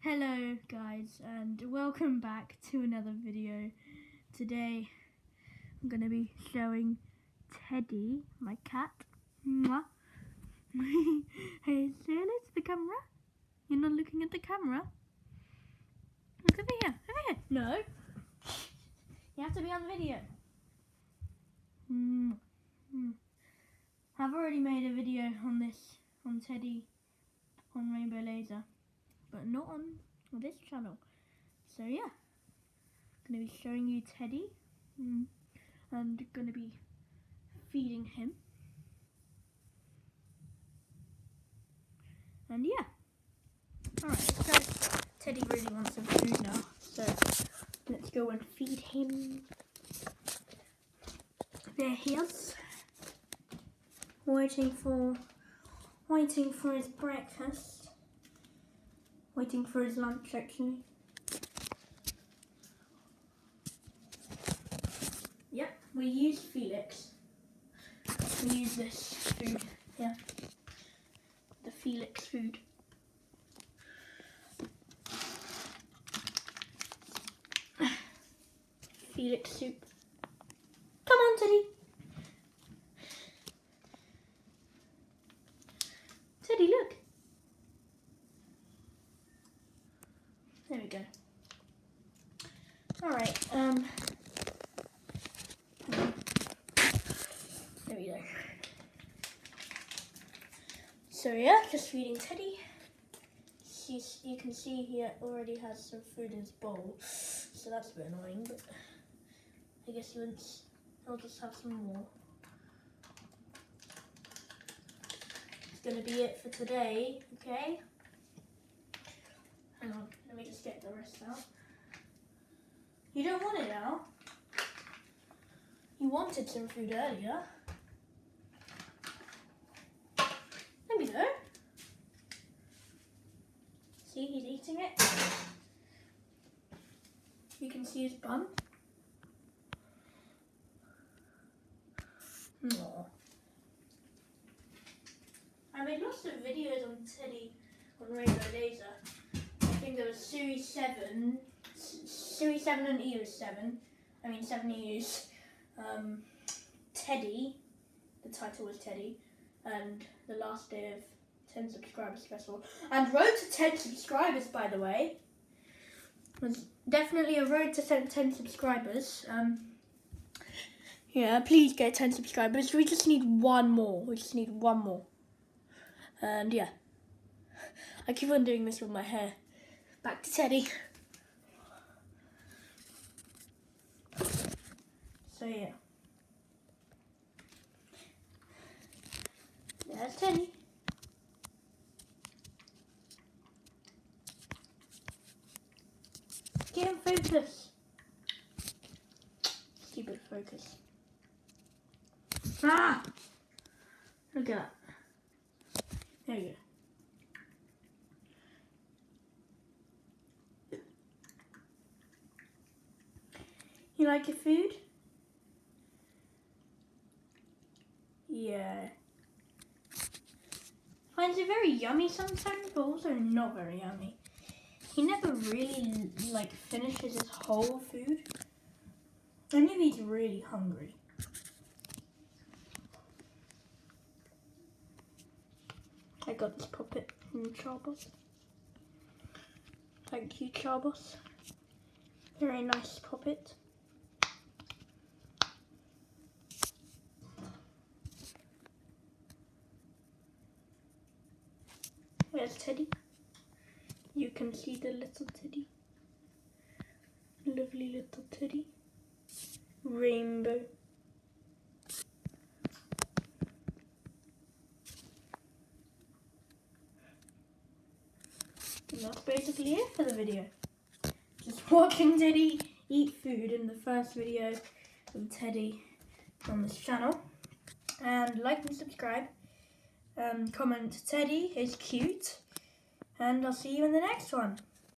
Hello guys, and welcome back to another video. Today I'm going to be showing Teddy, my cat. Mwah. Hey, say hello to the camera. You're not looking at the camera. Look over here, over here. No. You have to be on video. I've already made a video on Teddy on Rainbow Laser, but not on this channel. So yeah, I'm going to be showing you Teddy and going to be feeding him. And yeah, alright, so Teddy really wants some food now, so let's go and feed him. There he is, waiting for his breakfast, waiting for his lunch actually. Yep, we use Felix. We use this food here, the Felix food. Felix soup. Come on, Teddy. Teddy, look. There we go. Alright, there we go. So yeah, just feeding Teddy. You can see he already has some food in his bowl, so that's a bit annoying, but I guess he'll just have some more. It's gonna be it for today, okay? Hang on, let me just get the rest out. You don't want it now? You wanted some food earlier. There we go. See, he's eating it. You can see his bum. Aww. I made lots of videos on Teddy on Rainbow Laser. I think there was Series 7 and EOS 7. I mean 7 EOS. Teddy, the title was Teddy, and the last day of 10 subscribers special. And road to 10 subscribers, by the way. It was definitely a road to 10 subscribers. Yeah, please get 10 subscribers. We just need one more. And yeah, I keep on doing this with my hair. Back to Teddy. So yeah. There's Teddy. Get him focus. Stupid focus. Ah! Look at that. There you go. You like your food? Yeah. Finds it very yummy sometimes, but also not very yummy. He never really finishes his whole food. Only if he's really hungry. I got this puppet from Charbos. Thank you, Charbos. Very nice puppet. Where's Teddy? You can see the little Teddy. Lovely little Teddy. Rainbow. And that's basically it for the video. Just watching Teddy eat food in the first video of Teddy on this channel. And like and subscribe. Comment Teddy is cute. And I'll see you in the next one.